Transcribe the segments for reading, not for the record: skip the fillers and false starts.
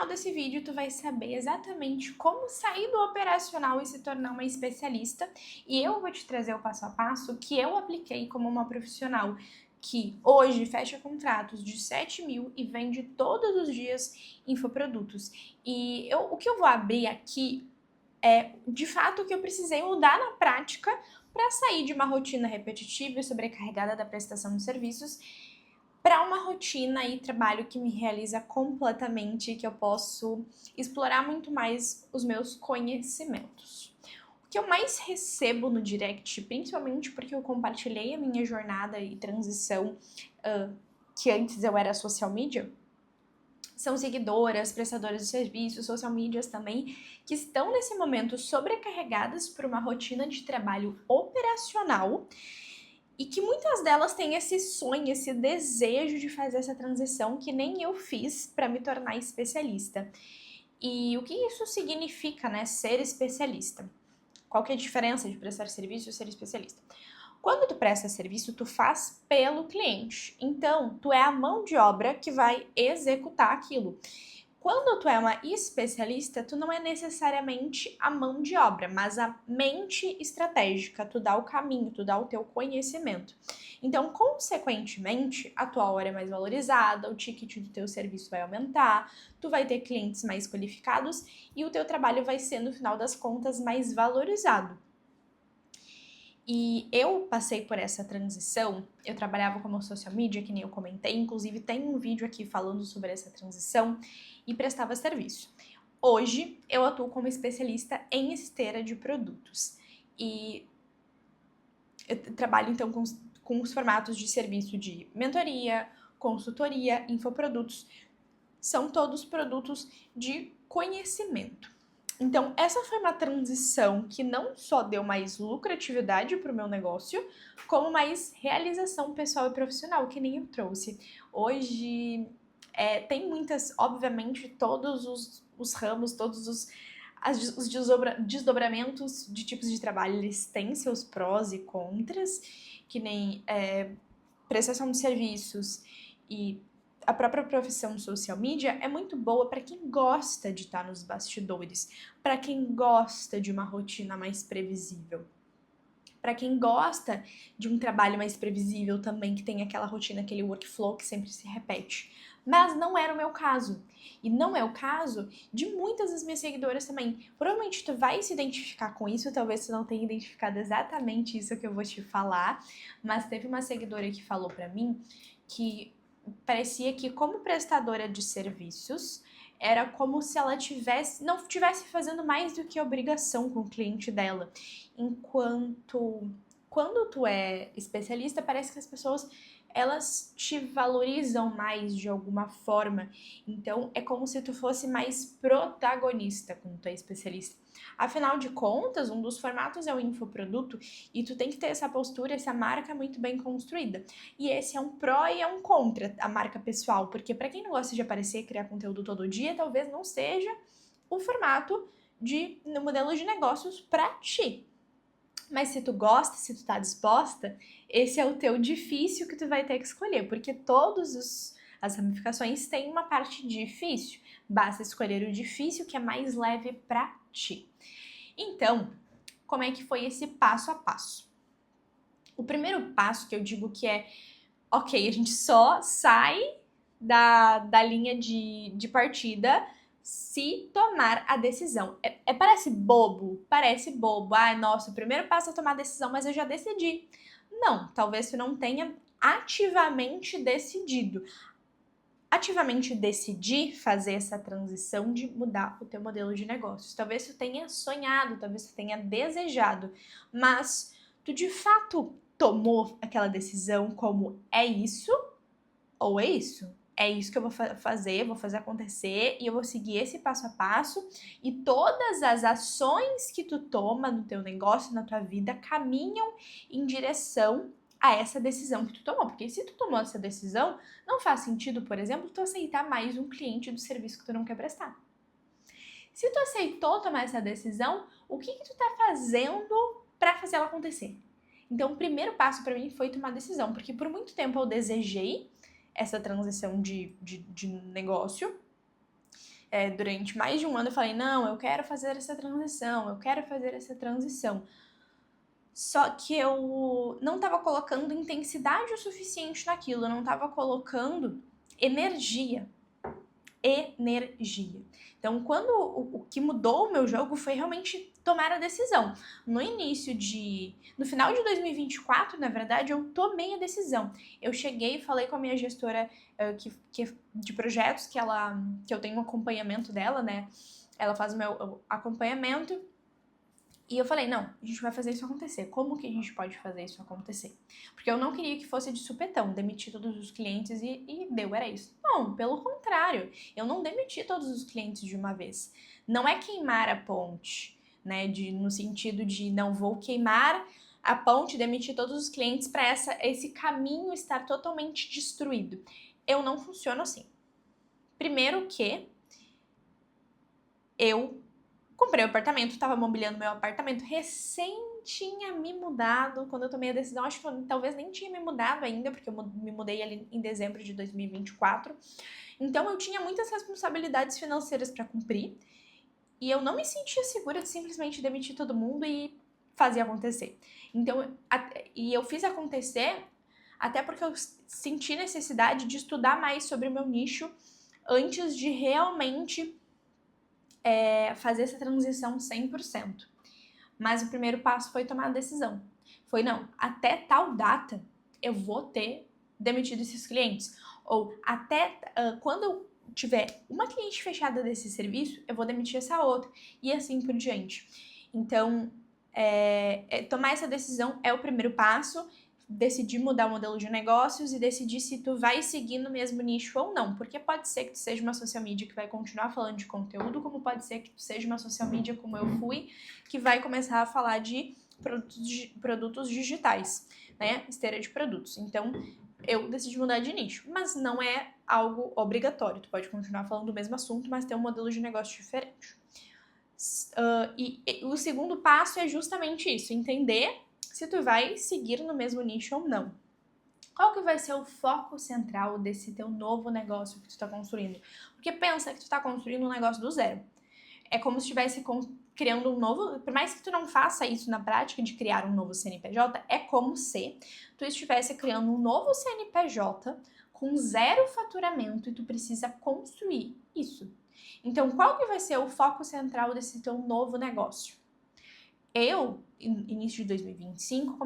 final desse vídeo tu vai saber exatamente como sair do operacional e se tornar uma especialista, e eu vou te trazer o passo a passo que eu apliquei como uma profissional que hoje fecha contratos de 7 mil e vende todos os dias infoprodutos. E o que eu vou abrir aqui é, de fato, o que eu precisei mudar na prática para sair de uma rotina repetitiva e sobrecarregada da prestação de serviços para uma rotina e trabalho que me realiza completamente, que eu posso explorar muito mais os meus conhecimentos. O que eu mais recebo no direct, principalmente porque eu compartilhei a minha jornada e transição, que antes eu era social media, são seguidoras, prestadoras de serviços, social medias também, que estão nesse momento sobrecarregadas por uma rotina de trabalho operacional e que muitas delas têm esse sonho, esse desejo de fazer essa transição que nem eu fiz para me tornar especialista. E o que isso significa, né, ser especialista? Qual que é a diferença de prestar serviço e ser especialista? Quando tu presta serviço, tu faz pelo cliente. Então, tu é a mão de obra que vai executar aquilo. Quando tu é uma especialista, tu não é necessariamente a mão de obra, mas a mente estratégica, tu dá o caminho, tu dá o teu conhecimento. Então, consequentemente, a tua hora é mais valorizada, o ticket do teu serviço vai aumentar, tu vai ter clientes mais qualificados e o teu trabalho vai ser, no final das contas, mais valorizado. E eu passei por essa transição, eu trabalhava como social media, que nem eu comentei, inclusive tem um vídeo aqui falando sobre essa transição, e prestava serviço. Hoje, eu atuo como especialista em esteira de produtos. E eu trabalho, então, com os formatos de serviço de mentoria, consultoria, infoprodutos. São todos produtos de conhecimento. Então, essa foi uma transição que não só deu mais lucratividade para o meu negócio, como mais realização pessoal e profissional, que nem eu trouxe. Hoje, tem muitas, obviamente, todos os ramos, todos os desdobramentos de tipos de trabalho, eles têm seus prós e contras, que nem prestação de serviços e a própria profissão social media é muito boa para quem gosta de estar nos bastidores, para quem gosta de uma rotina mais previsível, para quem gosta de um trabalho mais previsível também, que tem aquela rotina, aquele workflow que sempre se repete. Mas não era o meu caso. E não é o caso de muitas das minhas seguidoras também. Provavelmente tu vai se identificar com isso, talvez tu não tenha identificado exatamente isso que eu vou te falar, mas teve uma seguidora que falou para mim que parecia que, como prestadora de serviços, era como se ela não estivesse fazendo mais do que obrigação com o cliente dela. Enquanto, quando tu é especialista, parece que as pessoas, elas te valorizam mais de alguma forma. Então, é como se tu fosse mais protagonista quando tu é especialista. Afinal de contas, um dos formatos é o infoproduto e tu tem que ter essa postura, essa marca muito bem construída. E esse é um pró e é um contra a marca pessoal, porque para quem não gosta de aparecer e criar conteúdo todo dia, talvez não seja o formato no modelo de negócios para ti. Mas se tu gosta, se tu tá disposta, esse é o teu difícil que tu vai ter que escolher, porque as ramificações têm uma parte difícil. Basta escolher o difícil que é mais leve para ti. Então, como é que foi esse passo a passo? O primeiro passo que eu digo que é, ok, a gente só sai da linha de partida se tomar a decisão. Parece bobo? Parece bobo. Ai, nossa, o primeiro passo é tomar a decisão, mas eu já decidi. Não, talvez tu não tenha ativamente decidido. Ativamente decidir fazer essa transição de mudar o teu modelo de negócios. Talvez tu tenha sonhado, talvez tu tenha desejado, mas tu de fato tomou aquela decisão como é isso ou é isso? É isso que eu vou fazer acontecer e eu vou seguir esse passo a passo e todas as ações que tu toma no teu negócio, na tua vida, caminham em direção a essa decisão que tu tomou. Porque se tu tomou essa decisão, não faz sentido, por exemplo, tu aceitar mais um cliente do serviço que tu não quer prestar. Se tu aceitou tomar essa decisão, o que tu tá fazendo para fazer ela acontecer? Então, o primeiro passo para mim foi tomar decisão, porque por muito tempo eu desejei essa transição de negócio. durante mais de um ano eu falei, não, eu quero fazer essa transição, eu quero fazer essa transição. Só que eu não estava colocando intensidade o suficiente naquilo, eu não estava colocando energia. Então, quando o que mudou o meu jogo foi realmente tomar a decisão. No final de 2024, na verdade, eu tomei a decisão. Eu cheguei e falei com a minha gestora de projetos, que eu tenho um acompanhamento dela, né? Ela faz o meu acompanhamento. E eu falei, não, a gente vai fazer isso acontecer. Como que a gente pode fazer isso acontecer? Porque eu não queria que fosse de supetão, demitir todos os clientes e deu, era isso. Não, pelo contrário, eu não demiti todos os clientes de uma vez. Não é queimar a ponte, né, no sentido de não vou queimar a ponte, demitir todos os clientes para esse caminho estar totalmente destruído. Eu não funciono assim. Primeiro que eu comprei o apartamento, tava mobiliando meu apartamento, recém tinha me mudado quando eu tomei a decisão, acho que eu talvez nem tinha me mudado ainda, porque eu me mudei ali em dezembro de 2024. Então eu tinha muitas responsabilidades financeiras para cumprir e eu não me sentia segura de simplesmente demitir todo mundo e fazer acontecer. Então, e eu fiz acontecer até porque eu senti necessidade de estudar mais sobre o meu nicho antes de realmente fazer essa transição 100%. Mas o primeiro passo foi tomar a decisão. Foi, não, até tal data eu vou ter demitido esses clientes. Ou até quando eu tiver uma cliente fechada desse serviço, eu vou demitir essa outra. E assim por diante. Então, tomar essa decisão é o primeiro passo. Decidir mudar o modelo de negócios e decidir se tu vai seguir no mesmo nicho ou não, porque pode ser que tu seja uma social media que vai continuar falando de conteúdo, como pode ser que tu seja uma social media como eu fui, que vai começar a falar de produtos digitais, né, esteira de produtos. Então, eu decidi mudar de nicho, mas não é algo obrigatório, tu pode continuar falando do mesmo assunto, mas ter um modelo de negócio diferente. E o segundo passo é justamente isso, entender se tu vai seguir no mesmo nicho ou não. Qual que vai ser o foco central desse teu novo negócio que tu tá construindo? Porque pensa que tu tá construindo um negócio do zero. É como se estivesse criando um novo... Por mais que tu não faça isso na prática de criar um novo CNPJ, é como se tu estivesse criando um novo CNPJ com zero faturamento e tu precisa construir isso. Então, qual que vai ser o foco central desse teu novo negócio? Eu, início de 2025,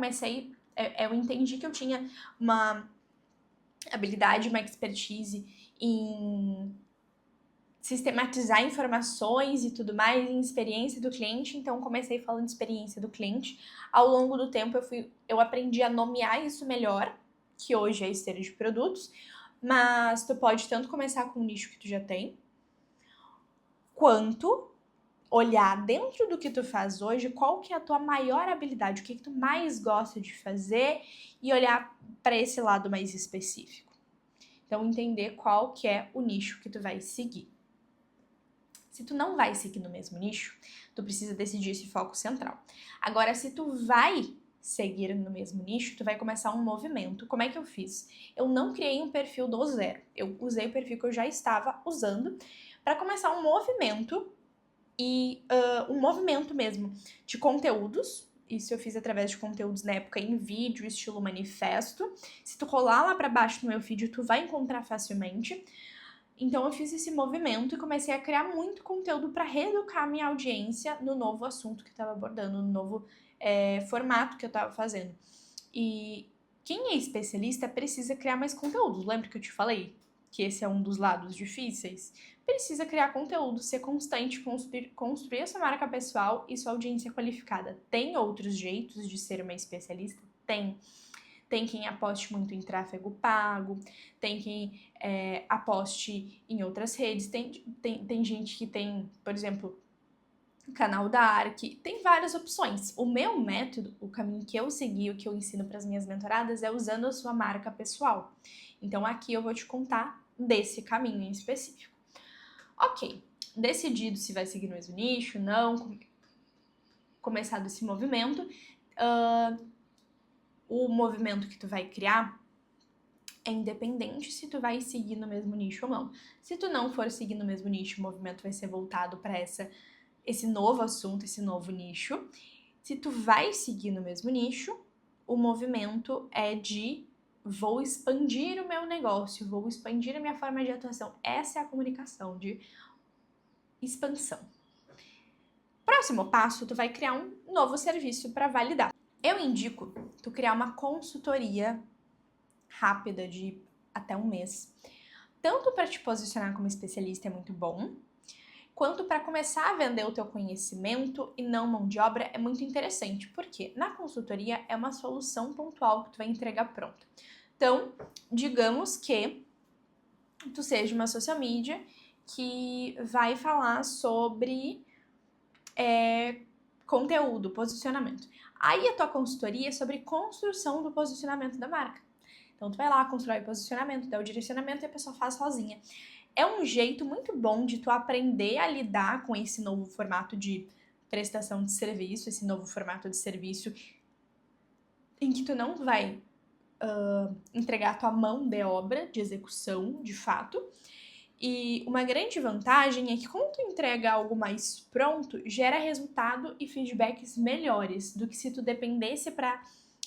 eu entendi que eu tinha uma habilidade, uma expertise em sistematizar informações e tudo mais, em experiência do cliente, então comecei falando de experiência do cliente. Ao longo do tempo eu aprendi a nomear isso melhor, que hoje é esteira de produtos, mas tu pode tanto começar com o nicho que tu já tem, quanto olhar dentro do que tu faz hoje, qual que é a tua maior habilidade, o que tu mais gosta de fazer e olhar para esse lado mais específico. Então, entender qual que é o nicho que tu vai seguir. Se tu não vai seguir no mesmo nicho, tu precisa decidir esse foco central. Agora, se tu vai seguir no mesmo nicho, tu vai começar um movimento. Como é que eu fiz? Eu não criei um perfil do zero. Eu usei o perfil que eu já estava usando para começar um movimento e um movimento mesmo de conteúdos. Isso eu fiz através de conteúdos na época em vídeo, estilo manifesto. Se tu rolar lá para baixo no meu feed, tu vai encontrar facilmente. Então eu fiz esse movimento e comecei a criar muito conteúdo para reeducar a minha audiência no novo assunto que eu estava abordando, no novo formato que eu estava fazendo. E quem é especialista precisa criar mais conteúdos. Lembra que eu te falei que esse é um dos lados difíceis? Precisa criar conteúdo, ser constante, construir a sua marca pessoal e sua audiência qualificada. Tem outros jeitos de ser uma especialista? Tem. Tem quem aposte muito em tráfego pago, tem quem aposte em outras redes, tem gente que tem, por exemplo, o canal da Arc, tem várias opções. O meu método, o caminho que eu segui, o que eu ensino para as minhas mentoradas é usando a sua marca pessoal. Então aqui eu vou te contar desse caminho em específico. Ok, decidido se vai seguir no mesmo nicho, não, começado esse movimento, o movimento que tu vai criar É independente se tu vai seguir no mesmo nicho ou não. Se tu não for seguir no mesmo nicho, o movimento vai ser voltado para esse novo assunto, esse novo nicho. Se tu vai seguir no mesmo nicho, o movimento é de vou expandir o meu negócio, vou expandir a minha forma de atuação. Essa é a comunicação de expansão. Próximo passo, tu vai criar um novo serviço para validar. Eu indico tu criar uma consultoria rápida de até um mês. Tanto para te posicionar como especialista é muito bom, quanto para começar a vender o teu conhecimento e não mão de obra é muito interessante, porque na consultoria é uma solução pontual que tu vai entregar pronta. Então, digamos que tu seja uma social media que vai falar sobre conteúdo, posicionamento. Aí a tua consultoria é sobre construção do posicionamento da marca. Então, tu vai lá, constrói o posicionamento, dá o direcionamento e a pessoa faz sozinha. É um jeito muito bom de tu aprender a lidar com esse novo formato de prestação de serviço, esse novo formato de serviço em que tu não vai entregar a tua mão de obra, de execução, de fato. E uma grande vantagem é que quando tu entrega algo mais pronto, gera resultado e feedbacks melhores do que se tu dependesse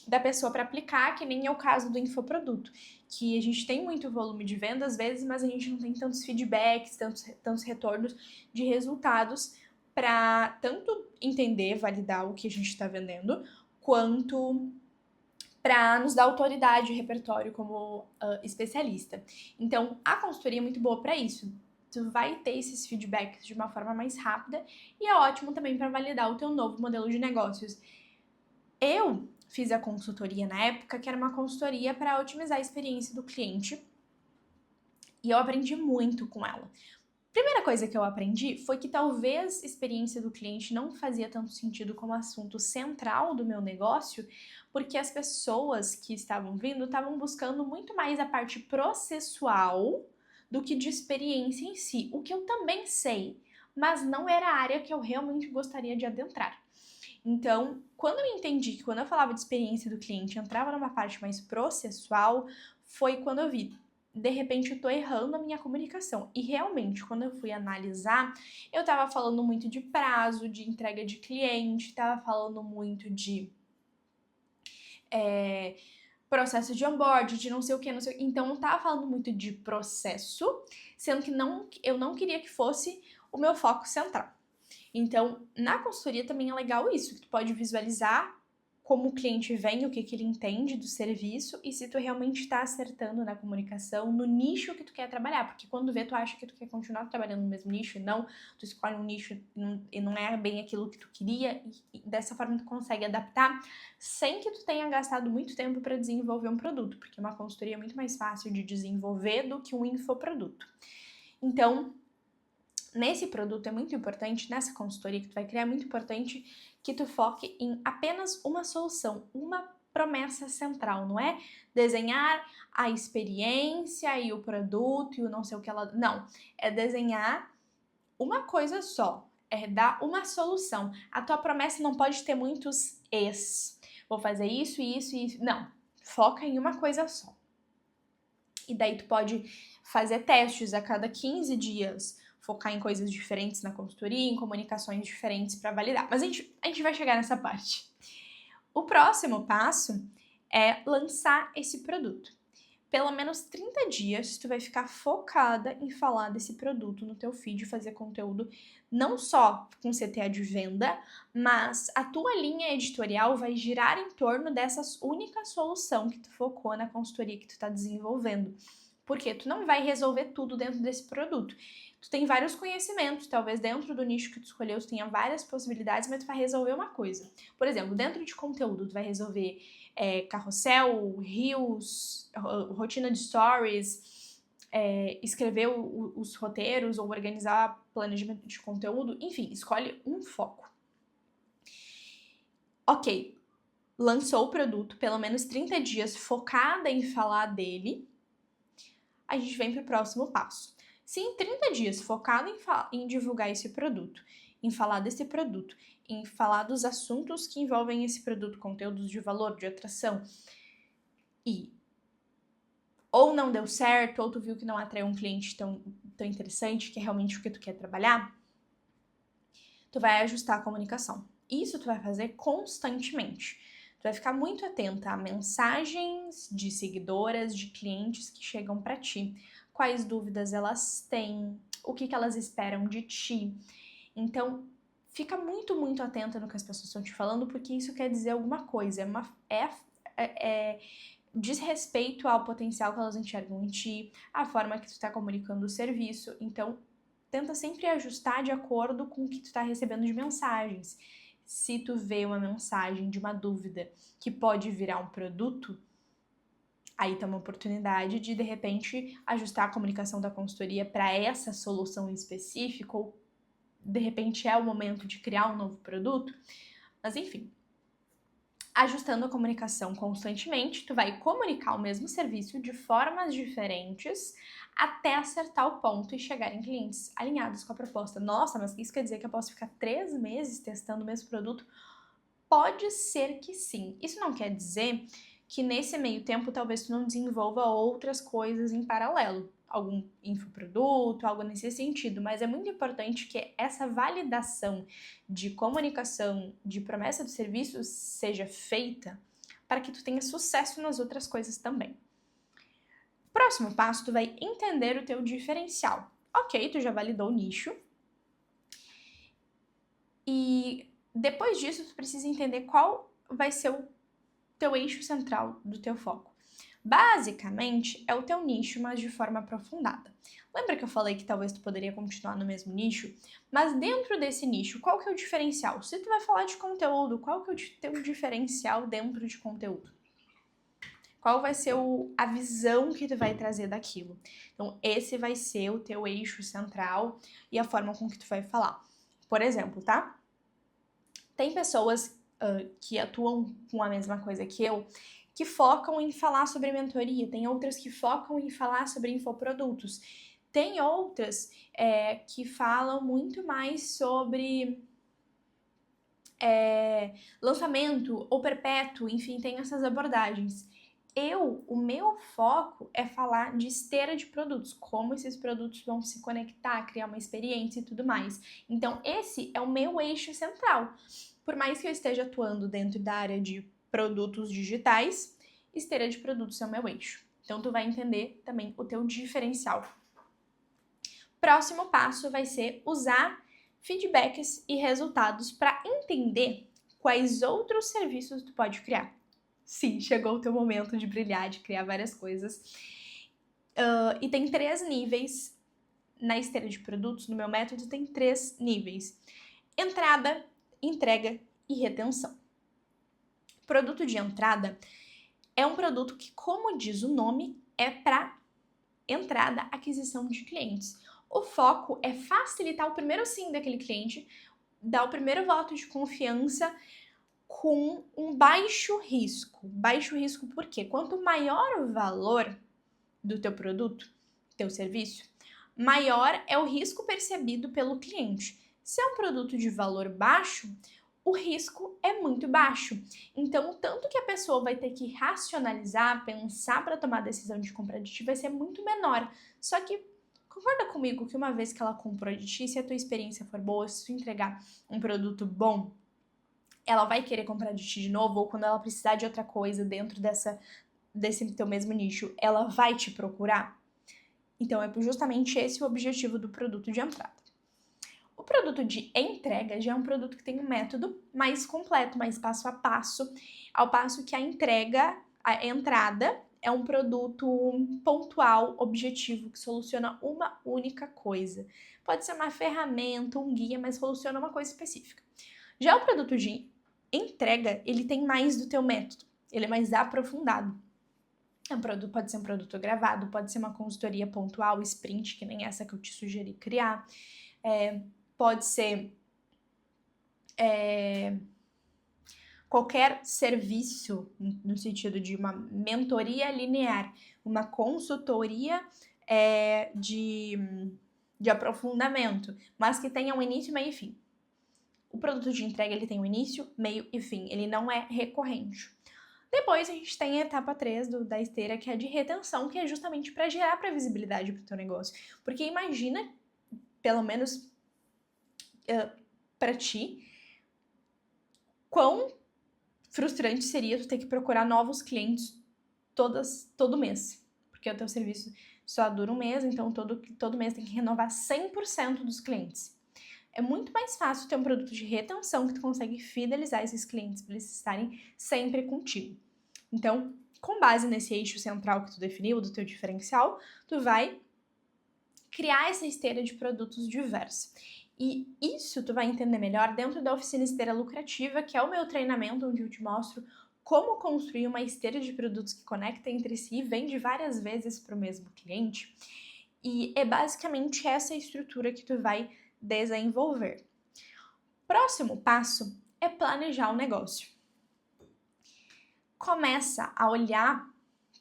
da pessoa para aplicar, que nem é o caso do infoproduto, que a gente tem muito volume de venda às vezes, mas a gente não tem tantos feedbacks, tantos retornos de resultados para tanto entender, validar o que a gente está vendendo, quanto para nos dar autoridade e repertório como especialista. Então, a consultoria é muito boa para isso. Tu vai ter esses feedbacks de uma forma mais rápida e é ótimo também para validar o teu novo modelo de negócios. Eu fiz a consultoria na época, que era uma consultoria para otimizar a experiência do cliente, e eu aprendi muito com ela. Primeira coisa que eu aprendi foi que talvez a experiência do cliente não fazia tanto sentido como assunto central do meu negócio, porque as pessoas que estavam vindo estavam buscando muito mais a parte processual do que de experiência em si, o que eu também sei, mas não era a área que eu realmente gostaria de adentrar. Então, quando eu entendi que quando eu falava de experiência do cliente entrava numa parte mais processual, foi quando eu vi, de repente eu tô errando a minha comunicação. E realmente, quando eu fui analisar, eu tava falando muito de prazo, de entrega de cliente, tava falando muito de processo de onboard, de não sei o que, não sei o que. Então, eu não tava falando muito de processo, sendo que eu não queria que fosse o meu foco central. Então, na consultoria também é legal isso, que tu pode visualizar como o cliente vem, o que ele entende do serviço e se tu realmente está acertando na comunicação, no nicho que tu quer trabalhar, porque quando vê, tu acha que tu quer continuar trabalhando no mesmo nicho e não, tu escolhe um nicho e não é bem aquilo que tu queria e dessa forma tu consegue adaptar sem que tu tenha gastado muito tempo para desenvolver um produto, porque uma consultoria é muito mais fácil de desenvolver do que um infoproduto. Então, nesse produto é muito importante, nessa consultoria que tu vai criar, é muito importante que tu foque em apenas uma solução, uma promessa central, não é desenhar a experiência e o produto e o não sei o que ela... Não, é desenhar uma coisa só, é dar uma solução. A tua promessa não pode ter muitos vou fazer isso, isso e isso. Não, foca em uma coisa só. E daí tu pode fazer testes a cada 15 dias, focar em coisas diferentes na consultoria, em comunicações diferentes para validar. Mas a gente vai chegar nessa parte. O próximo passo é lançar esse produto. Pelo menos 30 dias tu vai ficar focada em falar desse produto no teu feed, fazer conteúdo não só com CTA de venda, mas a tua linha editorial vai girar em torno dessa única solução que tu focou na consultoria que tu está desenvolvendo. Porque tu não vai resolver tudo dentro desse produto. Tu tem vários conhecimentos, talvez dentro do nicho que tu escolheu tu tenha várias possibilidades, mas tu vai resolver uma coisa. Por exemplo, dentro de conteúdo, tu vai resolver carrossel, reels, rotina de stories, escrever os roteiros ou organizar planejamento de conteúdo, enfim, escolhe um foco. Ok, lançou o produto, pelo menos 30 dias focada em falar dele, a gente vem para o próximo passo. Se em 30 dias focado em divulgar esse produto, em falar desse produto, em falar dos assuntos que envolvem esse produto, conteúdos de valor, de atração, e ou não deu certo, ou tu viu que não atraiu um cliente tão interessante, que é realmente o que tu quer trabalhar, tu vai ajustar a comunicação. Isso tu vai fazer constantemente. Tu vai ficar muito atenta a mensagens de seguidoras, de clientes que chegam para ti, quais dúvidas elas têm, o que elas esperam de ti. Então, fica muito, muito atenta no que as pessoas estão te falando, porque isso quer dizer alguma coisa. Diz respeito ao potencial que elas enxergam em ti, a forma que tu está comunicando o serviço. Então, tenta sempre ajustar de acordo com o que tu está recebendo de mensagens. Se tu vê uma mensagem de uma dúvida que pode virar um produto, aí tá uma oportunidade de repente, ajustar a comunicação da consultoria para essa solução em específico, ou de repente é o momento de criar um novo produto. Mas enfim, ajustando a comunicação constantemente, tu vai comunicar o mesmo serviço de formas diferentes até acertar o ponto e chegar em clientes alinhados com a proposta. Nossa, mas isso quer dizer que eu posso ficar 3 meses testando o mesmo produto? Pode ser que sim. Isso não quer dizer que nesse meio tempo talvez tu não desenvolva outras coisas em paralelo, algum infoproduto, algo nesse sentido, mas é muito importante que essa validação de comunicação, de promessa de serviço seja feita para que tu tenha sucesso nas outras coisas também. Próximo passo, tu vai entender o teu diferencial. Ok, tu já validou o nicho. E depois disso, tu precisa entender qual vai ser o teu eixo central do teu foco. Basicamente, é o teu nicho, mas de forma aprofundada. Lembra que eu falei que talvez tu poderia continuar no mesmo nicho? Mas dentro desse nicho, qual que é o diferencial? Se tu vai falar de conteúdo, qual que é o teu diferencial dentro de conteúdo? Qual vai ser a visão que tu vai trazer daquilo? Então, esse vai ser o teu eixo central e a forma com que tu vai falar. Por exemplo, tá? Tem pessoas que atuam com a mesma coisa que eu, que focam em falar sobre mentoria, tem outras que focam em falar sobre infoprodutos, tem outras que falam muito mais sobre lançamento ou perpétuo, enfim, tem essas abordagens. O meu foco é falar de esteira de produtos, como esses produtos vão se conectar, criar uma experiência e tudo mais. Então, esse é o meu eixo central. Por mais que eu esteja atuando dentro da área de produtos digitais, esteira de produtos é o meu eixo. Então, tu vai entender também o teu diferencial. Próximo passo vai ser usar feedbacks e resultados para entender quais outros serviços tu pode criar. Sim, chegou o teu momento de brilhar, de criar várias coisas. E tem 3 níveis na esteira de produtos. No meu método tem 3 níveis: entrada, entrega e retenção. Produto de entrada é um produto que, como diz o nome, é para entrada, aquisição de clientes. O foco é facilitar o primeiro sim daquele cliente, dar o primeiro voto de confiança com um baixo risco. Baixo risco por quê? Quanto maior o valor do teu produto, teu serviço, maior é o risco percebido pelo cliente. Se é um produto de valor baixo, o risco é muito baixo. Então, tanto que a pessoa vai ter que racionalizar, pensar para tomar a decisão de comprar de ti vai ser muito menor. Só que concorda comigo que uma vez que ela comprou de ti, se a tua experiência for boa, se tu entregar um produto bom, ela vai querer comprar de ti de novo, ou quando ela precisar de outra coisa dentro desse teu mesmo nicho, ela vai te procurar? Então, é justamente esse o objetivo do produto de entrada. O produto de entrega já é um produto que tem um método mais completo, mais passo a passo, ao passo que a entrada, é um produto pontual, objetivo, que soluciona uma única coisa. Pode ser uma ferramenta, um guia, mas soluciona uma coisa específica. Já o produto de entrega, ele tem mais do teu método, ele é mais aprofundado. Pode ser um produto gravado, pode ser uma consultoria pontual, sprint, que nem essa que eu te sugeri criar. Pode ser qualquer serviço, no sentido de uma mentoria linear, uma consultoria de aprofundamento, mas que tenha um início, meio e fim. O produto de entrega, ele tem um início, meio e fim, ele não é recorrente. Depois a gente tem a etapa 3 da esteira, que é de retenção, que é justamente para gerar previsibilidade para o teu negócio. Porque imagina, pelo menos para ti, quão frustrante seria tu ter que procurar novos clientes todo mês. Porque o teu serviço só dura um mês, então todo mês tem que renovar 100% dos clientes. É muito mais fácil ter um produto de retenção que tu consegue fidelizar esses clientes para eles estarem sempre contigo. Então, com base nesse eixo central que tu definiu, do teu diferencial, tu vai criar essa esteira de produtos diversos. E isso tu vai entender melhor dentro da oficina Esteira Lucrativa, que é o meu treinamento onde eu te mostro como construir uma esteira de produtos que conecta entre si e vende várias vezes para o mesmo cliente. E é basicamente essa estrutura que tu vai desenvolver. Próximo passo é planejar o negócio. Começa a olhar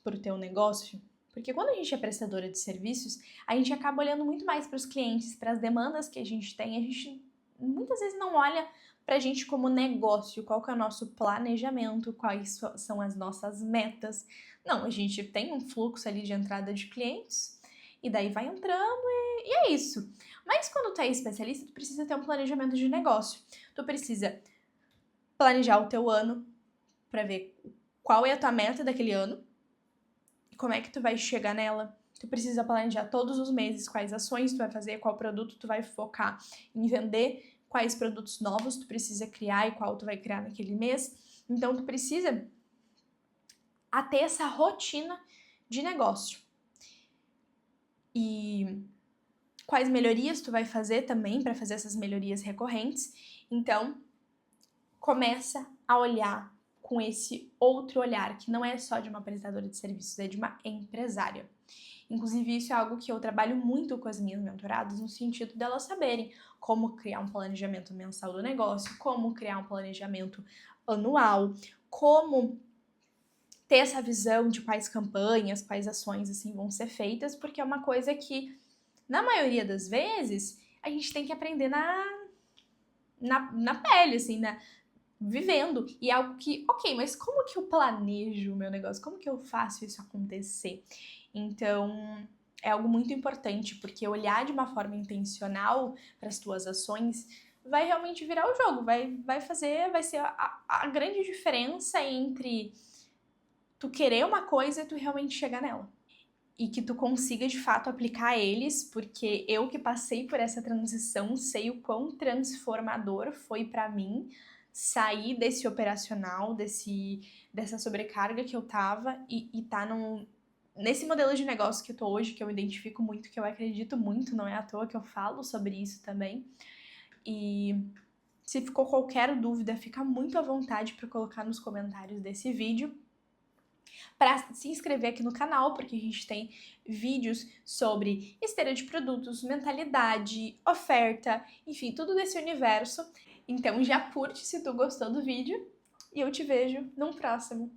para o teu negócio, porque quando a gente é prestadora de serviços, a gente acaba olhando muito mais para os clientes, para as demandas que a gente tem, a gente muitas vezes não olha para a gente como negócio, qual que é o nosso planejamento, quais são as nossas metas. Não, a gente tem um fluxo ali de entrada de clientes, e daí vai entrando e é isso. Mas quando tu é especialista, tu precisa ter um planejamento de negócio. Tu precisa planejar o teu ano para ver qual é a tua meta daquele ano e como é que tu vai chegar nela. Tu precisa planejar todos os meses quais ações tu vai fazer, qual produto tu vai focar em vender, quais produtos novos tu precisa criar e qual tu vai criar naquele mês. Então tu precisa ter essa rotina de negócio. E quais melhorias tu vai fazer também para fazer essas melhorias recorrentes. Então, começa a olhar com esse outro olhar, que não é só de uma prestadora de serviços, é de uma empresária. Inclusive, isso é algo que eu trabalho muito com as minhas mentoradas, no sentido delas saberem como criar um planejamento mensal do negócio, como criar um planejamento anual, como ter essa visão de quais campanhas, quais ações assim vão ser feitas, porque é uma coisa que, na maioria das vezes, a gente tem que aprender na pele, assim, vivendo. E é algo que, ok, mas como que eu planejo o meu negócio? Como que eu faço isso acontecer? Então, é algo muito importante, porque olhar de uma forma intencional para as tuas ações vai realmente virar o jogo, vai ser a grande diferença entre tu querer uma coisa e tu realmente chegar nela. E que tu consiga, de fato, aplicar eles, porque eu que passei por essa transição sei o quão transformador foi para mim sair desse operacional, dessa sobrecarga que eu tava e tá nesse modelo de negócio que eu tô hoje, que eu identifico muito, que eu acredito muito, não é à toa que eu falo sobre isso também. E se ficou qualquer dúvida, fica muito à vontade para colocar nos comentários desse vídeo, para se inscrever aqui no canal, porque a gente tem vídeos sobre esteira de produtos, mentalidade, oferta, enfim, tudo desse universo. Então já curte se tu gostou do vídeo e eu te vejo num próximo.